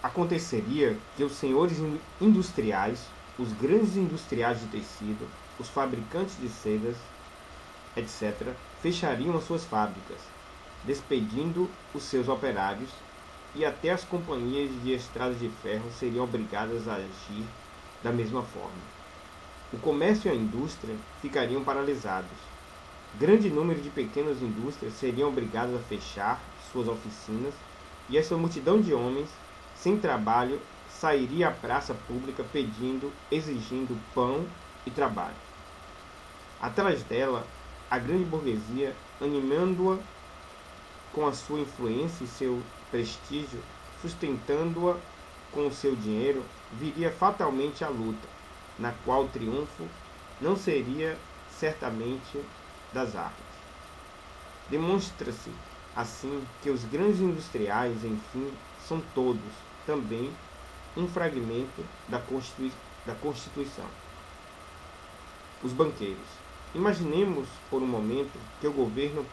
Aconteceria que os senhores industriais, os grandes industriais de tecido, os fabricantes de sedas, etc., fechariam as suas fábricas, despedindo os seus operários, e até as companhias de estradas de ferro seriam obrigadas a agir da mesma forma. O comércio e a indústria ficariam paralisados. Grande número de pequenas indústrias seriam obrigadas a fechar suas oficinas, e essa multidão de homens sem trabalho sairia à praça pública exigindo pão e trabalho. Atrás dela, a grande burguesia, animando-a com a sua influência e seu prestígio, sustentando-a com o seu dinheiro, viria fatalmente a luta, na qual o triunfo não seria certamente das armas. Demonstra-se, assim, que os grandes industriais, enfim, são todos, também, um fragmento da Constituição. Os banqueiros. Imaginemos, por um momento, que o governo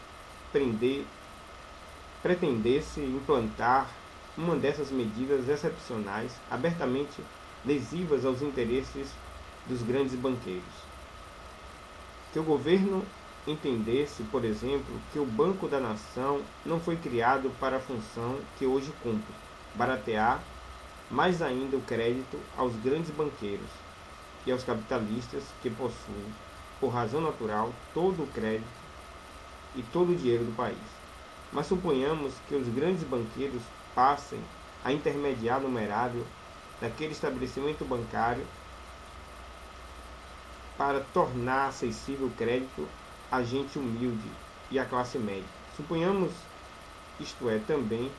pretendesse implantar uma dessas medidas excepcionais, abertamente lesivas aos interesses dos grandes banqueiros. Que o governo entendesse, por exemplo, que o Banco da Nação não foi criado para a função que hoje cumpre, baratear mais ainda o crédito aos grandes banqueiros e aos capitalistas que possuem, por razão natural, todo o crédito e todo o dinheiro do país. Mas suponhamos que os grandes banqueiros passem a intermediar no numerário daquele estabelecimento bancário para tornar acessível o crédito à gente humilde e à classe média. Suponhamos, isto é, também,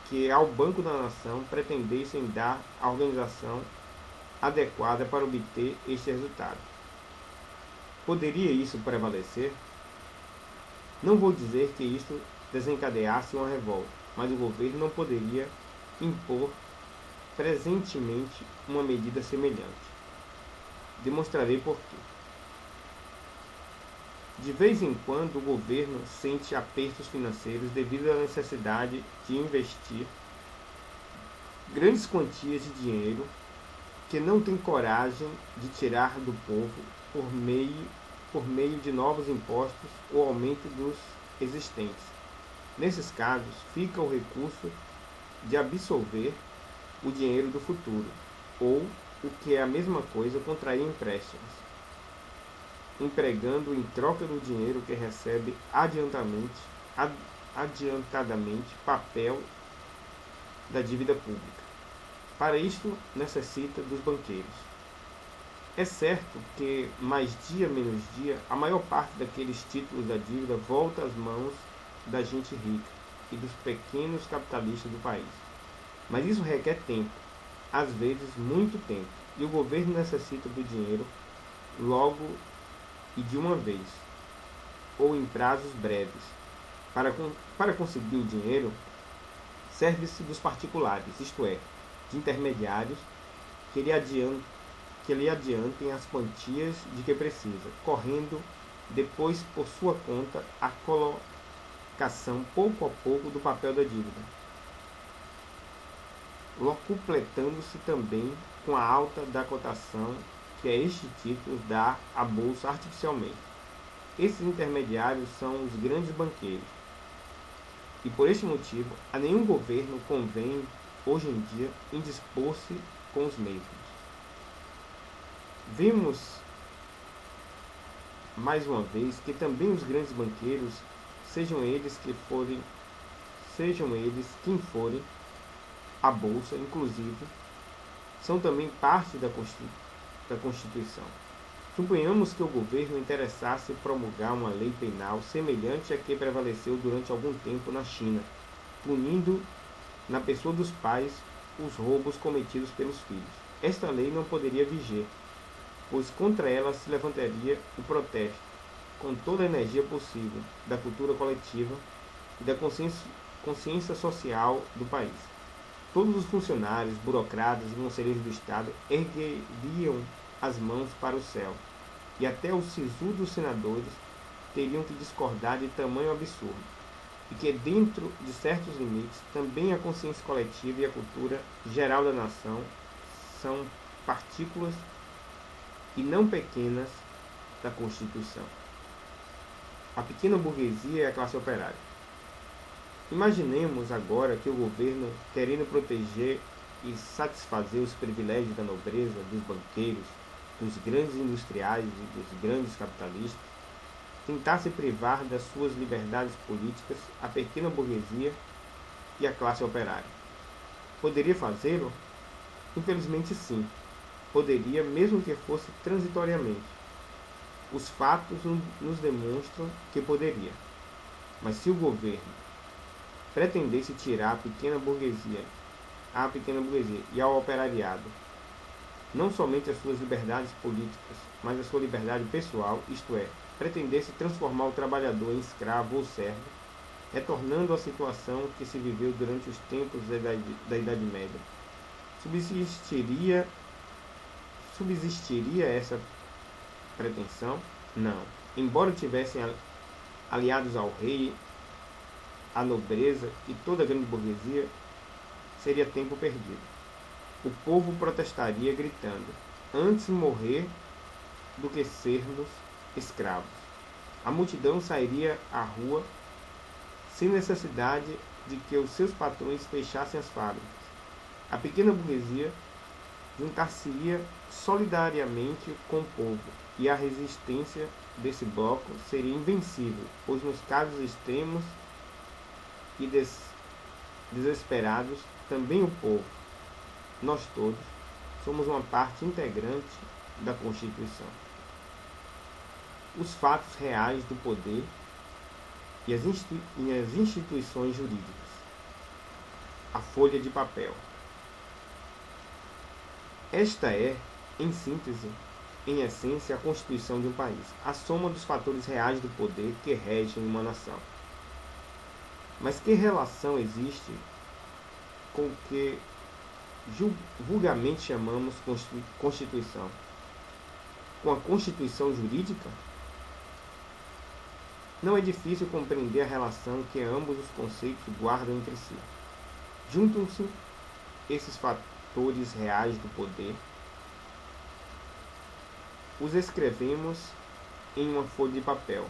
que ao Banco da Nação pretendessem dar a organização adequada para obter este resultado. Poderia isso prevalecer? Não vou dizer que isto desencadeasse uma revolta, mas o governo não poderia impor presentemente uma medida semelhante. Demonstrarei por quê. De vez em quando, o governo sente apertos financeiros devido à necessidade de investir grandes quantias de dinheiro que não tem coragem de tirar do povo por meio de novos impostos ou aumento dos existentes. Nesses casos, fica o recurso de absolver o dinheiro do futuro, ou, o que é a mesma coisa, contrair empréstimos, empregando em troca do dinheiro que recebe adiantadamente papel da dívida pública. Para isto, necessita dos banqueiros. É certo que, mais dia menos dia, a maior parte daqueles títulos da dívida volta às mãos da gente rica e dos pequenos capitalistas do país. Mas isso requer tempo, às vezes muito tempo, e o governo necessita do dinheiro logo e de uma vez, ou em prazos breves. Para conseguir o dinheiro, serve-se dos particulares, isto é, de intermediários que lhe adiantem as quantias de que precisa, correndo depois por sua conta a colocação pouco a pouco do papel da dívida, locupletando-se também com a alta da cotação que a este título dá à bolsa artificialmente. Esses intermediários são os grandes banqueiros, e por este motivo a nenhum governo convém hoje em dia indispor-se com os mesmos. Vemos mais uma vez que também os grandes banqueiros, sejam eles quem forem, a bolsa inclusive, são também parte da Constituição. Suponhamos que o governo interessasse promulgar uma lei penal semelhante à que prevaleceu durante algum tempo na China, punindo na pessoa dos pais os roubos cometidos pelos filhos. Esta lei não poderia viger, pois contra ela se levantaria o protesto, com toda a energia possível, da cultura coletiva e da consciência social do país. Todos os funcionários, burocratas e conselheiros do Estado ergueriam as mãos para o céu, e até os sisudos senadores teriam que discordar de tamanho absurdo. e que, dentro de certos limites, também a consciência coletiva e a cultura geral da nação são partículas e não pequenas da Constituição. A pequena burguesia é a classe operária. Imaginemos agora que o governo, querendo proteger e satisfazer os privilégios da nobreza, dos banqueiros, dos grandes industriais e dos grandes capitalistas, tentasse privar das suas liberdades políticas a pequena burguesia e a classe operária. Poderia fazê-lo? Infelizmente sim. Poderia, mesmo que fosse transitoriamente. Os fatos nos demonstram que poderia. Mas se o governo pretendesse tirar a pequena burguesia e ao operariado não somente as suas liberdades políticas, mas a sua liberdade pessoal, isto é, pretendesse transformar o trabalhador em escravo ou servo, retornando à situação que se viveu durante os tempos da Idade Média, subsistiria essa pretensão? Não. Embora tivessem aliados ao rei, à nobreza e toda a grande burguesia, seria tempo perdido. O povo protestaria gritando: antes morrer do que sermos escravos. A multidão sairia à rua sem necessidade de que os seus patrões fechassem as fábricas. A pequena burguesia juntar-se-ia solidariamente com o povo, e a resistência desse bloco seria invencível, pois nos casos extremos e desesperados, também o povo, nós todos, somos uma parte integrante da Constituição. Os fatos reais do poder e as instituições jurídicas. A folha de papel. Esta é, em síntese, em essência, a Constituição de um país, a soma dos fatores reais do poder que regem uma nação. Mas que relação existe com o que vulgarmente chamamos Constituição? Com a Constituição jurídica? Não é difícil compreender a relação que ambos os conceitos guardam entre si. Juntam-se esses fatores reais do poder, os escrevemos em uma folha de papel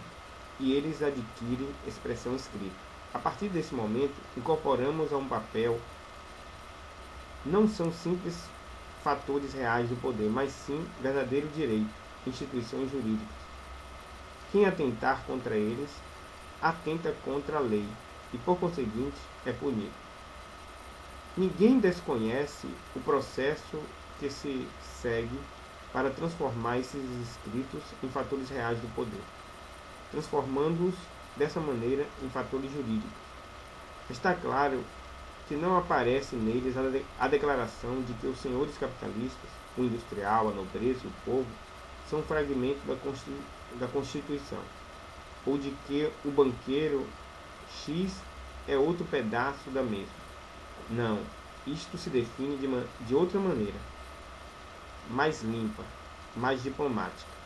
e eles adquirem expressão escrita. A partir desse momento, incorporamos a um papel não são simples fatores reais do poder, mas sim verdadeiro direito, instituições jurídicas. Quem atentar contra eles, atenta contra a lei e, por conseguinte, é punido. Ninguém desconhece o processo que se segue para transformar esses escritos em fatores reais do poder, transformando-os dessa maneira em fatores jurídicos. Está claro que não aparece neles a declaração de que os senhores capitalistas, o industrial, a nobreza e o povo, são um fragmento da Constituição, ou de que o banqueiro X é outro pedaço da mesma. Não, isto se define de outra maneira, mais limpa, mais diplomática.